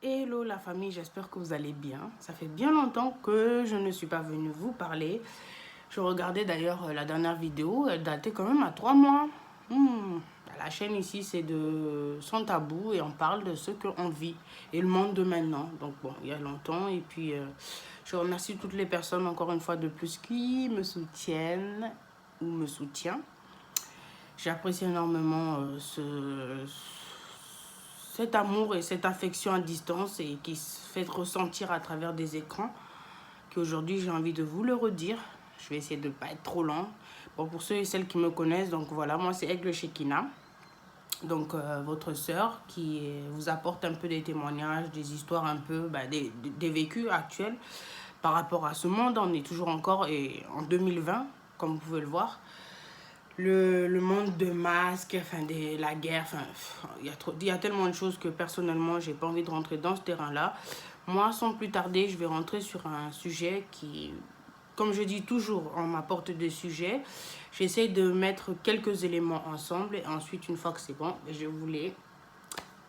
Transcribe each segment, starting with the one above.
Hello la famille, j'espère que vous allez bien. Ça fait bien longtemps que je ne suis pas venue vous parler. Je regardais d'ailleurs la dernière vidéo, elle datait quand même à 3 mois. La chaîne ici, c'est de Sans Tabou et on parle de ce qu'on vit et le monde de maintenant. Donc bon, il y a longtemps et puis je remercie toutes les personnes encore une fois de plus qui me soutiennent ou me soutiennent. J'apprécie énormément cet amour et cette affection à distance et qui se fait ressentir à travers des écrans, qu'aujourd'hui j'ai envie de vous le redire. Je vais essayer de ne pas être trop lent. Bon, pour ceux et celles qui me connaissent, donc voilà, moi c'est Aigle Shekina, donc votre sœur qui vous apporte un peu des témoignages, des histoires un peu, des vécus actuels par rapport à ce monde. On est toujours encore en 2020, comme vous pouvez le voir. Le monde de masques, enfin la guerre, enfin, il y a tellement de choses que personnellement, j'ai pas envie de rentrer dans ce terrain-là. Moi, sans plus tarder, je vais rentrer sur un sujet qui, comme je dis toujours, on m'apporte des sujets. J'essaie de mettre quelques éléments ensemble et ensuite, une fois que c'est bon, je vous les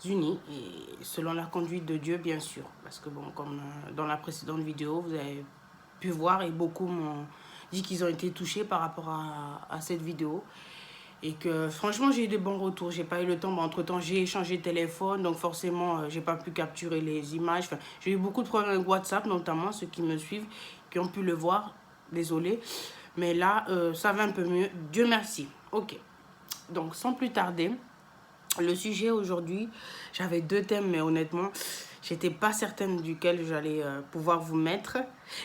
unis et selon la conduite de Dieu, bien sûr. Parce que bon, comme dans la précédente vidéo, vous avez pu voir et beaucoup m'ont dit qu'ils ont été touchés par rapport à cette vidéo. Et que franchement, j'ai eu de bons retours. J'ai pas eu le temps. Bon, entre-temps, j'ai échangé de téléphone. Donc forcément, j'ai pas pu capturer les images. Enfin, j'ai eu beaucoup de problèmes avec WhatsApp, notamment ceux qui me suivent, qui ont pu le voir. Désolée. Mais là, ça va un peu mieux. Dieu merci. Ok. Donc, sans plus tarder, le sujet aujourd'hui, j'avais deux thèmes, mais honnêtement, j'étais pas certaine duquel j'allais pouvoir vous mettre.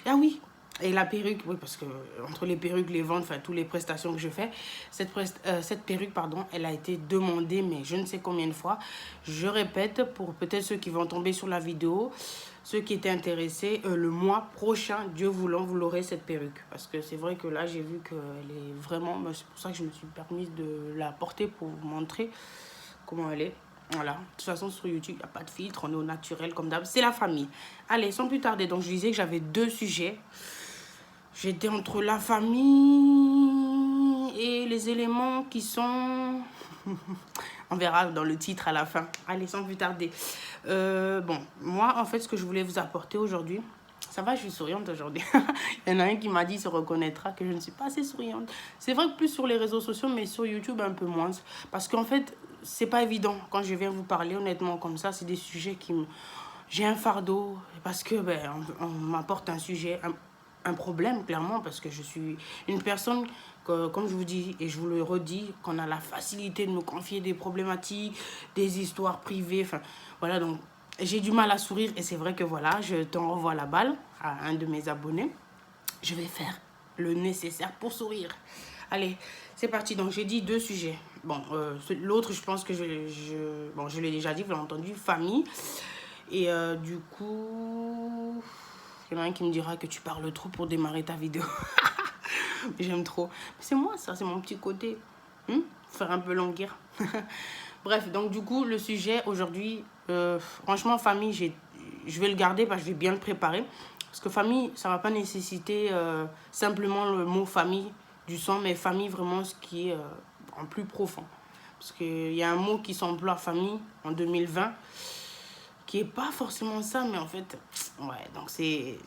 Ah oui, et la perruque, oui, parce que entre les perruques, les ventes, enfin, toutes les prestations que je fais, cette perruque, pardon, elle a été demandée, mais je ne sais combien de fois. Je répète, pour peut-être ceux qui vont tomber sur la vidéo, ceux qui étaient intéressés, le mois prochain, Dieu voulant, vous l'aurez cette perruque. Parce que c'est vrai que là, j'ai vu qu'elle est vraiment... C'est pour ça que je me suis permise de la porter pour vous montrer comment elle est. Voilà, de toute façon sur YouTube, il n'y a pas de filtre, on est au naturel comme d'hab, c'est la famille. Allez, sans plus tarder, donc je disais que j'avais deux sujets. J'étais entre la famille et les éléments qui sont... On verra dans le titre à la fin. Allez, sans plus tarder. Bon, moi, en fait, ce que je voulais vous apporter aujourd'hui... Ça va, je suis souriante aujourd'hui. Il y en a un qui m'a dit, se reconnaîtra, que je ne suis pas assez souriante. C'est vrai que plus sur les réseaux sociaux, mais sur YouTube, un peu moins. Parce qu'en fait, c'est pas évident. Quand je viens vous parler, honnêtement, comme ça, c'est des sujets qui me... J'ai un fardeau. Parce que, on m'apporte un sujet, un problème, clairement. Parce que je suis une personne, que, comme je vous dis, et je vous le redis, qu'on a la facilité de me confier des problématiques, des histoires privées. Enfin, voilà, donc... J'ai du mal à sourire et c'est vrai que voilà, je t'en renvoie la balle à un de mes abonnés. Je vais faire le nécessaire pour sourire. Allez, c'est parti. Donc, j'ai dit deux sujets. Bon, l'autre, je pense que bon, je l'ai déjà dit, vous l'avez entendu, famille. Et du coup, il y en a un qui me dira que tu parles trop pour démarrer ta vidéo. J'aime trop. C'est moi, ça, c'est mon petit côté. Faire un peu longuir. Bref, donc du coup, le sujet aujourd'hui, franchement, famille, je vais le garder parce que je vais bien le préparer. Parce que famille, ça ne va pas nécessiter simplement le mot famille du sang, mais famille vraiment ce qui est en plus profond. Parce qu'il y a un mot qui s'emploie famille en 2020 qui n'est pas forcément ça, mais en fait, ouais, donc c'est...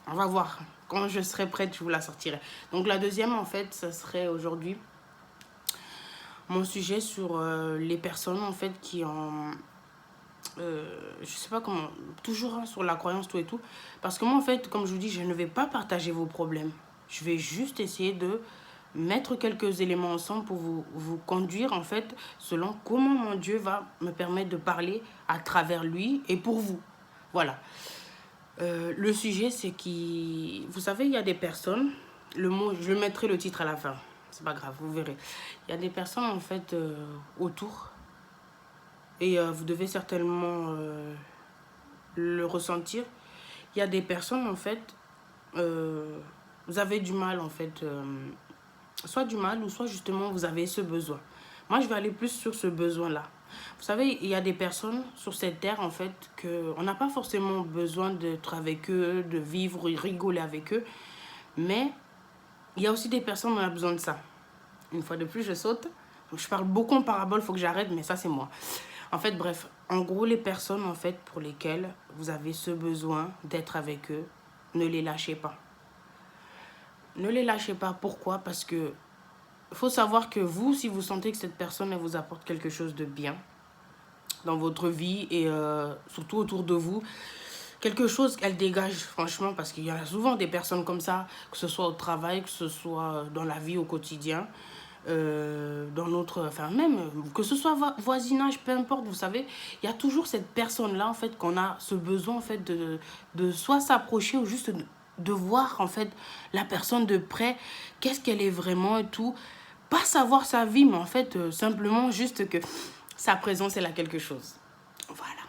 On va voir. Quand je serai prête, je vous la sortirai. Donc la deuxième, en fait, ça serait aujourd'hui mon sujet sur les personnes, en fait, qui ont... je sais pas comment... Toujours hein, sur la croyance, tout et tout. Parce que moi, en fait, comme je vous dis, je ne vais pas partager vos problèmes. Je vais juste essayer de mettre quelques éléments ensemble pour vous conduire, en fait, selon comment mon Dieu va me permettre de parler à travers lui et pour vous. Voilà. Le sujet, c'est qui... Vous savez, il y a des personnes... Le mot, je mettrai le titre à la fin. C'est pas grave, vous verrez. Il y a des personnes, en fait, autour. Et vous devez certainement le ressentir. Il y a des personnes, en fait... vous avez du mal, en fait... soit du mal, ou soit justement, vous avez ce besoin. Moi, je vais aller plus sur ce besoin-là. Vous savez, il y a des personnes sur cette terre, en fait, qu'on n'a pas forcément besoin d'être avec eux, de vivre, rigoler avec eux. Mais il y a aussi des personnes où on a besoin de ça. Une fois de plus, je saute. Donc, je parle beaucoup en parabole, il faut que j'arrête, mais ça, c'est moi. En fait, bref, En gros, les personnes, en fait, pour lesquelles vous avez ce besoin d'être avec eux, ne les lâchez pas. Ne les lâchez pas. Pourquoi? Parce que il faut savoir que vous, si vous sentez que cette personne elle vous apporte quelque chose de bien dans votre vie et surtout autour de vous, quelque chose qu'elle dégage, franchement, parce qu'il y a souvent des personnes comme ça, que ce soit au travail, que ce soit dans la vie au quotidien, dans notre, enfin même, que ce soit voisinage, peu importe, vous savez, il y a toujours cette personne-là, en fait, qu'on a ce besoin, en fait, de soit s'approcher ou juste de voir, en fait, la personne de près, qu'est-ce qu'elle est vraiment et tout. Pas savoir sa vie, mais en fait, simplement juste que sa présence, elle a quelque chose. Voilà.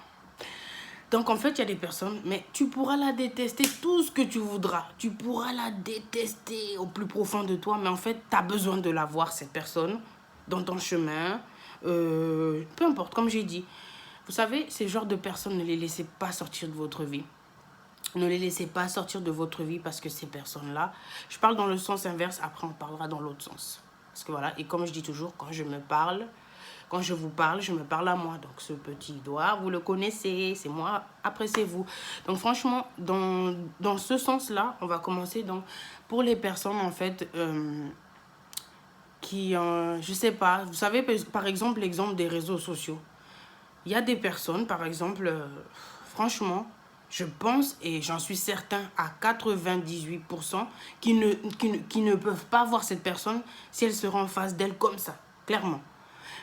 Donc, en fait, il y a des personnes, mais tu pourras la détester tout ce que tu voudras. Tu pourras la détester au plus profond de toi, mais en fait, tu as besoin de la voir, cette personne, dans ton chemin. Peu importe, comme j'ai dit. Vous savez, ces genres de personnes, ne les laissez pas sortir de votre vie. Ne les laissez pas sortir de votre vie parce que ces personnes-là, je parle dans le sens inverse, après on parlera dans l'autre sens. Parce que voilà, et comme je dis toujours, quand je vous parle, je me parle à moi. Donc ce petit doigt, vous le connaissez, c'est moi, après c'est vous. Donc franchement, dans ce sens-là, on va commencer donc pour les personnes en fait qui, je sais pas, vous savez par exemple l'exemple des réseaux sociaux. Il y a des personnes, par exemple, franchement, je pense et j'en suis certain à 98% qui ne peuvent pas voir cette personne si elle sera en face d'elle comme ça, clairement.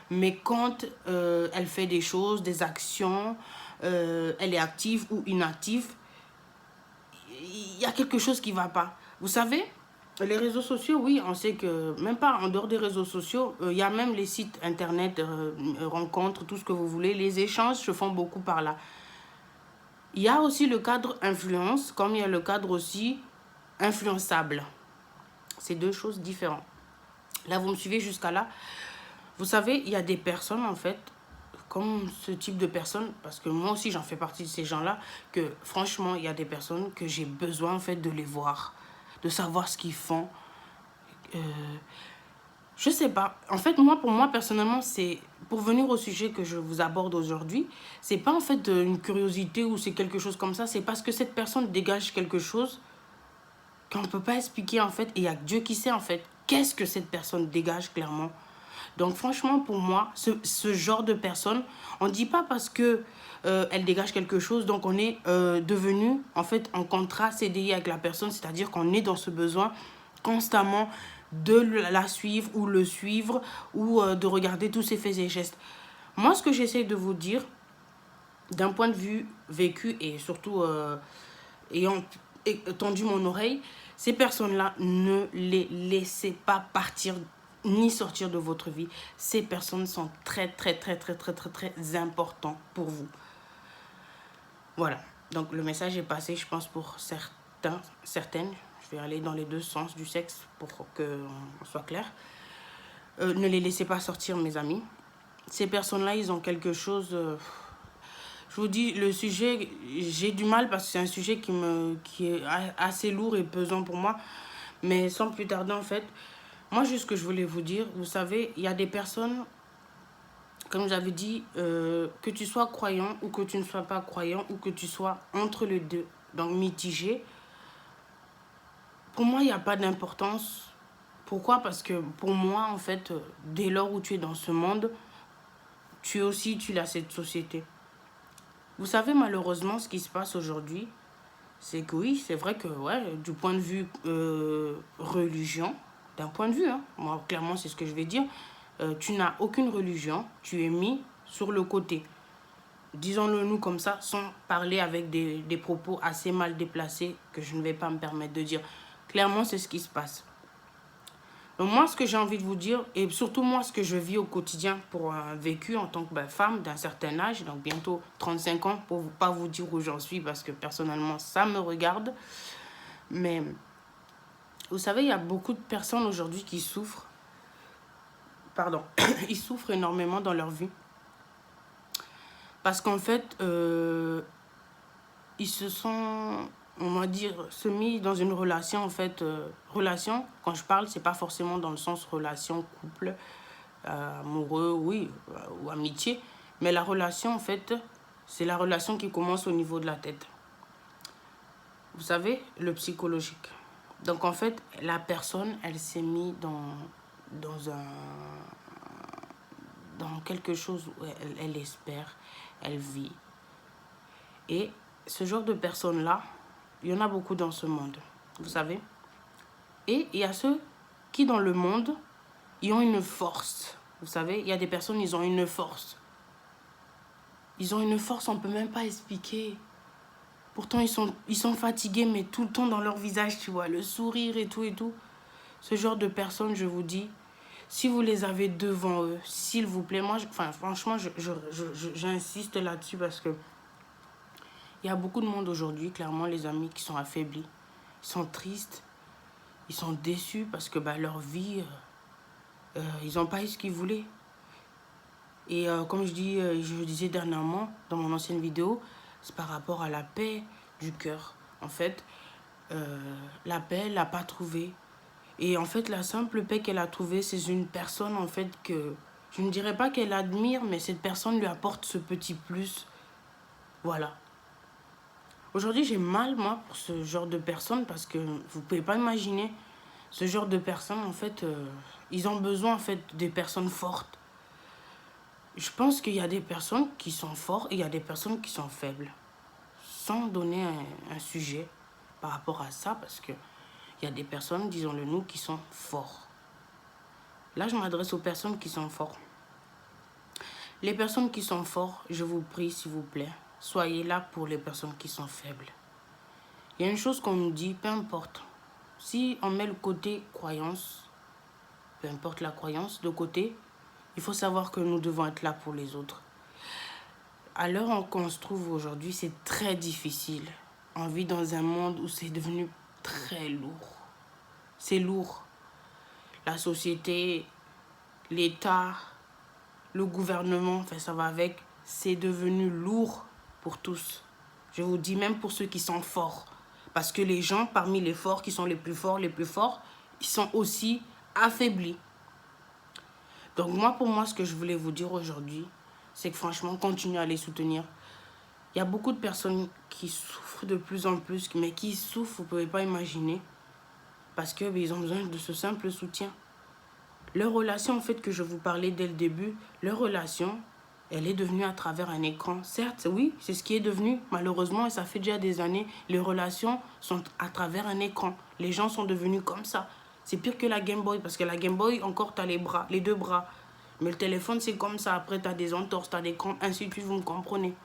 Mais quand elle fait des choses, des actions, elle est active ou inactive, il y a quelque chose qui ne va pas. Vous savez, les réseaux sociaux, oui, on sait que même pas en dehors des réseaux sociaux, il y a même les sites internet, rencontres, tout ce que vous voulez. Les échanges se font beaucoup par là. Il y a aussi le cadre influence, comme il y a le cadre aussi influençable. C'est deux choses différentes. Là, vous me suivez jusqu'à là. Vous savez, il y a des personnes, en fait, comme ce type de personnes, parce que moi aussi, j'en fais partie de ces gens-là, que franchement, il y a des personnes que j'ai besoin, en fait, de les voir, de savoir ce qu'ils font. Je sais pas. En fait, pour moi, personnellement, c'est... Pour venir au sujet que je vous aborde aujourd'hui, c'est pas en fait une curiosité ou c'est quelque chose comme ça. C'est parce que cette personne dégage quelque chose qu'on ne peut pas expliquer, en fait. Et il y a que Dieu qui sait, en fait, qu'est-ce que cette personne dégage, clairement. Donc, franchement, pour moi, ce genre de personne, on ne dit pas parce que elle dégage quelque chose, donc on est devenu, en fait, en contrat CDI avec la personne, c'est-à-dire qu'on est dans ce besoin constamment de la suivre ou le suivre ou de regarder tous ses faits et gestes. Moi, ce que j'essaie de vous dire, d'un point de vue vécu et surtout ayant tendu mon oreille, ces personnes-là, ne les laissez pas partir ni sortir de votre vie. Ces personnes sont très, très, très, très, très, très, très importantes pour vous. Voilà. Donc, le message est passé, je pense, pour certaines. Je vais aller dans les deux sens du sexe pour qu'on soit clair. Ne les laissez pas sortir, mes amis. Ces personnes-là, ils ont quelque chose... je vous dis, le sujet, j'ai du mal parce que c'est un sujet qui est assez lourd et pesant pour moi. Mais sans plus tarder, en fait, moi, juste ce que je voulais vous dire, vous savez, il y a des personnes, comme j'avais dit, que tu sois croyant ou que tu ne sois pas croyant ou que tu sois entre les deux, donc mitigé. Pour moi, il n'y a pas d'importance. Pourquoi? Parce que pour moi, en fait, dès lors où tu es dans ce monde, tu es aussi utile à cette société. Vous savez, malheureusement, ce qui se passe aujourd'hui, c'est que oui, c'est vrai que, ouais, du point de vue religion, d'un point de vue, hein, moi, clairement, c'est ce que je vais dire, tu n'as aucune religion, tu es mis sur le côté. Disons-le nous comme ça, sans parler avec des propos assez mal déplacés que je ne vais pas me permettre de dire. Clairement, c'est ce qui se passe. Donc moi, ce que j'ai envie de vous dire, et surtout moi, ce que je vis au quotidien pour un vécu en tant que femme d'un certain âge, donc bientôt 35 ans, pour ne pas vous dire où j'en suis, parce que personnellement, ça me regarde. Mais vous savez, il y a beaucoup de personnes aujourd'hui qui souffrent. Pardon, ils souffrent énormément dans leur vie. Parce qu'en fait, ils se sont, on va dire, se mis dans une relation, en fait, relation, quand je parle, c'est pas forcément dans le sens relation, couple, amoureux, oui, ou amitié, Mais la relation, en fait, c'est la relation qui commence au niveau de la tête. Vous savez, le psychologique. Donc, en fait, la personne, elle s'est mise dans quelque chose où elle espère, elle vit. Et ce genre de personnes-là, il y en a beaucoup dans ce monde, vous savez. Et il y a ceux qui, dans le monde, ils ont une force. Vous savez, il y a des personnes, ils ont une force. Ils ont une force, on ne peut même pas expliquer. Pourtant, ils sont fatigués, mais tout le temps dans leur visage, tu vois, le sourire et tout et tout. Ce genre de personnes, je vous dis, si vous les avez devant eux, s'il vous plaît, moi, franchement, j'insiste là-dessus parce que il y a beaucoup de monde aujourd'hui, clairement, les amis, qui sont affaiblis. Ils sont tristes, ils sont déçus parce que leur vie, ils n'ont pas eu ce qu'ils voulaient. Et comme je disais dernièrement dans mon ancienne vidéo, c'est par rapport à la paix du cœur. En fait, la paix, elle l'a pas trouvée. Et en fait, la simple paix qu'elle a trouvée, c'est une personne, en fait, que je ne dirais pas qu'elle admire, mais cette personne lui apporte ce petit plus. Voilà. Aujourd'hui, j'ai mal, moi, pour ce genre de personnes, parce que vous pouvez pas imaginer ce genre de personnes, en fait, ils ont besoin, en fait, des personnes fortes. Je pense qu'il y a des personnes qui sont fortes et il y a des personnes qui sont faibles. Sans donner un sujet par rapport à ça, parce que il y a des personnes, disons-le nous, qui sont forts. Là, je m'adresse aux personnes qui sont fortes. Les personnes qui sont fortes, je vous prie, s'il vous plaît, soyez là pour les personnes qui sont faibles. Il y a une chose qu'on nous dit, peu importe. Si on met le côté croyance, peu importe la croyance, de côté, il faut savoir que nous devons être là pour les autres. À l'heure qu'on se trouve aujourd'hui, c'est très difficile. On vit dans un monde où c'est devenu très lourd. C'est lourd. La société, l'État, le gouvernement, enfin ça va avec, c'est devenu lourd pour tous. Je vous dis même pour ceux qui sont forts. Parce que les gens, parmi les forts, qui sont les plus forts, ils sont aussi affaiblis. Donc pour moi, ce que je voulais vous dire aujourd'hui, c'est que franchement, continuez à les soutenir. Il y a beaucoup de personnes qui souffrent de plus en plus, mais qui souffrent, vous ne pouvez pas imaginer, parce qu'ils ont besoin de ce simple soutien. Leur relation, en fait, que je vous parlais dès le début, leur relation, elle est devenue à travers un écran. Certes, oui, c'est ce qui est devenu, malheureusement, et ça fait déjà des années, les relations sont à travers un écran. Les gens sont devenus comme ça. C'est pire que la Game Boy, parce que la Game Boy, encore, tu as les deux bras. Mais le téléphone, c'est comme ça. Après, tu as des entorses, tu as des crampes, ainsi de suite, vous me comprenez.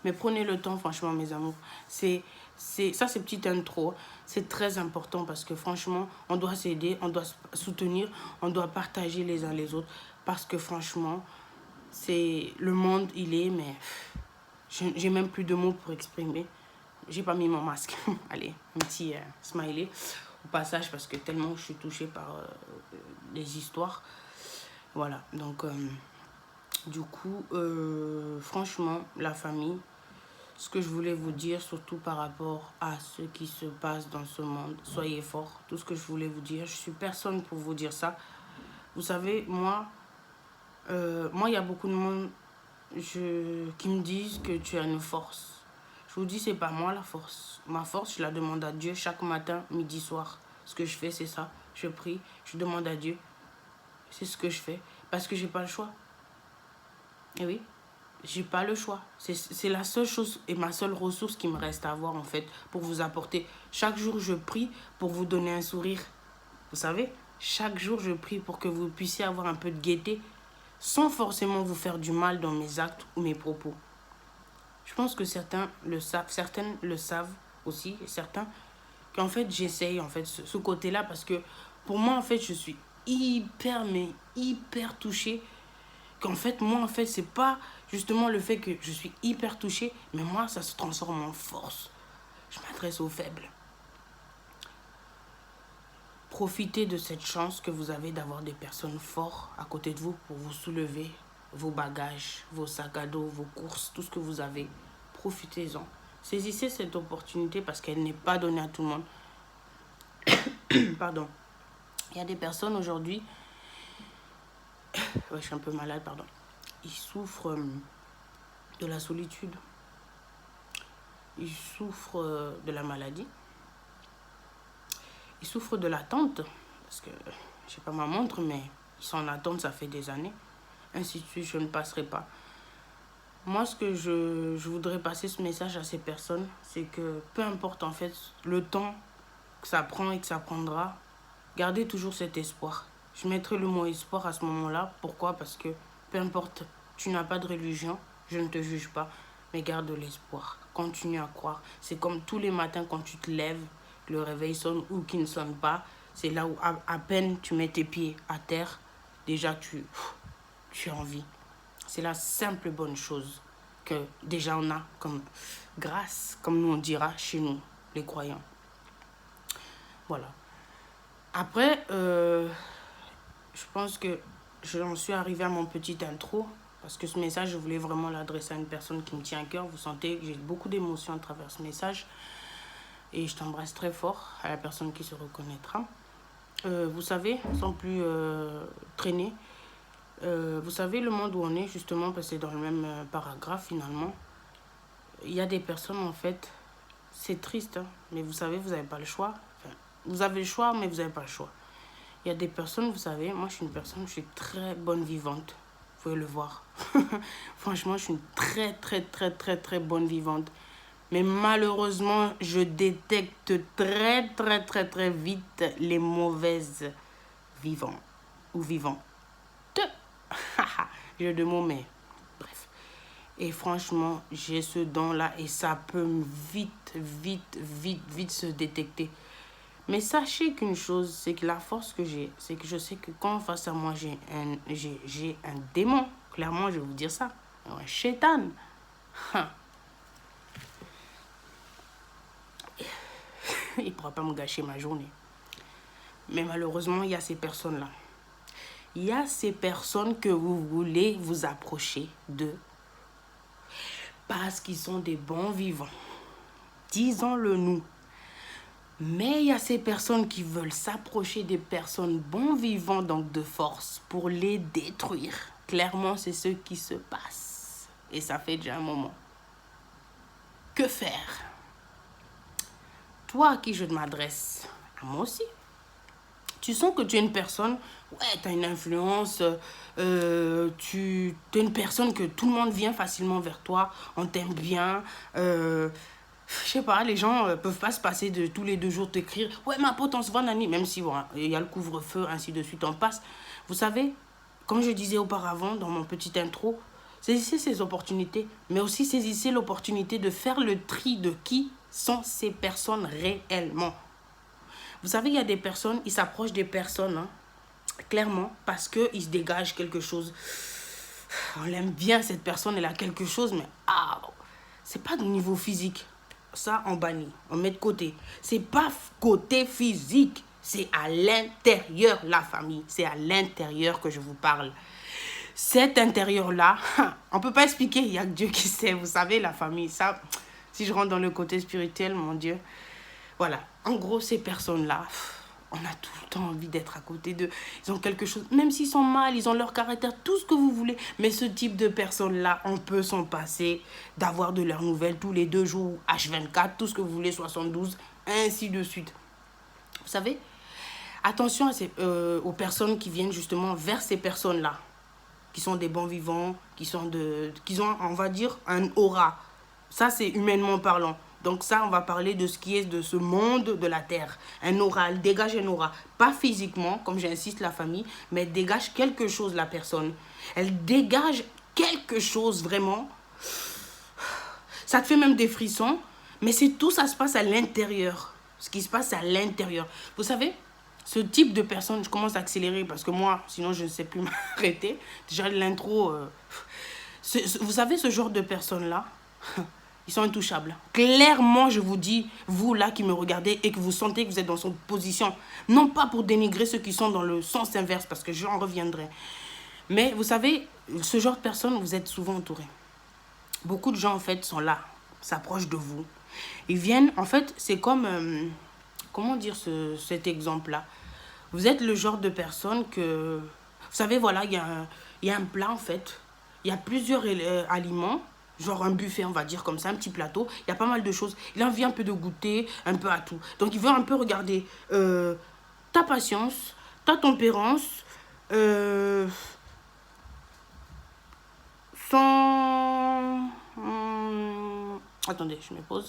Mais prenez le temps, franchement, mes amours. C'est petite intro. C'est très important parce que, franchement, on doit s'aider, on doit soutenir, on doit partager les uns les autres. Parce que, franchement, le monde, il est, mais j'ai même plus de mots pour exprimer. J'ai pas mis mon masque. Allez, un petit smiley au passage parce que tellement je suis touchée par les histoires. Voilà, donc... du coup, franchement, la famille, ce que je voulais vous dire, surtout par rapport à ce qui se passe dans ce monde, soyez forts. Tout ce que je voulais vous dire, je suis personne pour vous dire ça. Vous savez, moi, il y a beaucoup de monde qui me disent que tu as une force. Je vous dis, c'est pas moi la force. Ma force, je la demande à Dieu chaque matin, midi, soir. Ce que je fais, c'est ça. Je prie, je demande à Dieu. C'est ce que je fais parce que j'ai pas le choix. Et oui, j'ai pas le choix. C'est la seule chose et ma seule ressource qui me reste à avoir en fait pour vous apporter. Chaque jour, je prie pour vous donner un sourire. Vous savez, chaque jour, je prie pour que vous puissiez avoir un peu de gaieté sans forcément vous faire du mal dans mes actes ou mes propos. Je pense que certaines le savent aussi, et certains, qu'en fait, j'essaye en fait ce côté-là parce que pour moi, en fait, je suis hyper touchée. Qu'en fait, moi, en fait, c'est pas justement le fait que je suis hyper touchée, mais moi, ça se transforme en force. Je m'adresse aux faibles. Profitez de cette chance que vous avez d'avoir des personnes fortes à côté de vous pour vous soulever vos bagages, vos sacs à dos, vos courses, tout ce que vous avez. Profitez-en. Saisissez cette opportunité parce qu'elle n'est pas donnée à tout le monde. Pardon. Il y a des personnes aujourd'hui... Ouais, je suis un peu malade, pardon. il souffre de la solitude. Il souffre de la maladie. Il souffre de l'attente. Parce que, je sais pas ma montre, mais ils sont en attente, ça fait des années. Ainsi de suite, je ne passerai pas. Moi, ce que je voudrais passer ce message à ces personnes, c'est que peu importe en fait le temps que ça prend et que ça prendra, gardez toujours cet espoir. Je mettrai le mot espoir à ce moment-là. Pourquoi? Parce que peu importe, tu n'as pas de religion, je ne te juge pas, mais garde l'espoir. Continue à croire. C'est comme tous les matins quand tu te lèves, le réveil sonne ou qu'il ne sonne pas. C'est là où à peine tu mets tes pieds à terre, déjà tu es en vie. C'est la simple bonne chose que déjà on a comme grâce, comme nous on dira chez nous, les croyants. Voilà. Après, je pense que j'en suis arrivée à mon petit intro, parce que ce message, je voulais vraiment l'adresser à une personne qui me tient à cœur. Vous sentez que j'ai beaucoup d'émotions à travers ce message. Et je t'embrasse très fort, à la personne qui se reconnaîtra. Vous savez, sans plus traîner, vous savez le monde où on est, justement, parce que c'est dans le même paragraphe finalement. Il y a des personnes, en fait, c'est triste, hein, mais vous savez, vous n'avez pas le choix. Enfin, vous avez le choix, mais vous n'avez pas le choix. Il y a des personnes, vous savez, moi je suis une personne, je suis très bonne vivante. Vous pouvez le voir. Franchement, je suis une très bonne vivante. Mais malheureusement, je détecte très vite les mauvaises vivants ou vivantes. Jeu de mots, mais bref. Et franchement, j'ai ce don-là et ça peut vite se détecter. Mais sachez qu'une chose, c'est que la force que j'ai, c'est que je sais que quand face à moi, j'ai un démon, clairement, je vais vous dire ça, un shaitan. Il ne pourra pas me gâcher ma journée. Mais malheureusement, il y a ces personnes-là. Il y a ces personnes que vous voulez vous approcher d'eux parce qu'ils sont des bons vivants. Disons-le nous. Mais il y a ces personnes qui veulent s'approcher des personnes bons vivants, donc de force, pour les détruire. Clairement, c'est ce qui se passe. Et ça fait déjà un moment. Que faire? Toi à qui je m'adresse, à moi aussi. Tu sens que tu es une personne, ouais, tu as une influence, tu es une personne que tout le monde vient facilement vers toi, on t'aime bien, je sais pas, les gens peuvent pas se passer de tous les 2 jours t'écrire, ouais, ma pote, on se voit, Nani, même si, bon, il y a le couvre-feu, ainsi de suite, on passe. Vous savez, comme je disais auparavant dans mon petit intro, saisissez ces opportunités, mais aussi saisissez l'opportunité de faire le tri de qui sont ces personnes réellement. Vous savez, il y a des personnes, ils s'approchent des personnes, hein, clairement, parce qu'ils se dégagent quelque chose. On l'aime bien, cette personne, elle a quelque chose, mais c'est pas de niveau physique. Ça, on bannit, on met de côté. C'est pas côté physique, c'est à l'intérieur, la famille. C'est à l'intérieur que je vous parle. Cet intérieur-là, on peut pas expliquer, il y a que Dieu qui sait. Vous savez, la famille, ça, si je rentre dans le côté spirituel, mon Dieu. Voilà, en gros, ces personnes-là, on a tout le temps envie d'être à côté d'eux. Ils ont quelque chose, même s'ils sont mal, ils ont leur caractère, tout ce que vous voulez. Mais ce type de personnes-là, on peut s'en passer d'avoir de leurs nouvelles tous les 2 jours, H24, tout ce que vous voulez, 72, ainsi de suite. Vous savez, attention aux personnes qui viennent justement vers ces personnes-là, qui sont des bons vivants, qui ont, on va dire, un aura. Ça, c'est humainement parlant. Donc ça, on va parler de ce qui est de ce monde de la terre. Un aura, elle dégage un aura. Pas physiquement, comme j'insiste la famille, mais elle dégage quelque chose, la personne. Elle dégage quelque chose, vraiment. Ça te fait même des frissons, mais c'est tout, ça se passe à l'intérieur. Ce qui se passe à l'intérieur. Vous savez, ce type de personne, je commence à accélérer parce que moi, sinon je ne sais plus m'arrêter. Déjà, l'intro... vous savez, ce genre de personnes-là... Ils sont intouchables. Clairement, je vous dis, vous là qui me regardez et que vous sentez que vous êtes dans cette position, non pas pour dénigrer ceux qui sont dans le sens inverse, parce que j'en reviendrai. Mais vous savez, ce genre de personnes, vous êtes souvent entourés. Beaucoup de gens, en fait, sont là, s'approchent de vous. Ils viennent, en fait, c'est comme... comment dire cet exemple-là? Vous êtes le genre de personne que... Vous savez, voilà, il y a un plat, en fait. il y a plusieurs aliments, genre un buffet, on va dire comme ça, un petit plateau. Il y a pas mal de choses. Il a envie un peu de goûter, un peu à tout. Donc, il veut un peu regarder ta patience, ta tempérance, euh, son... attendez, je me pose.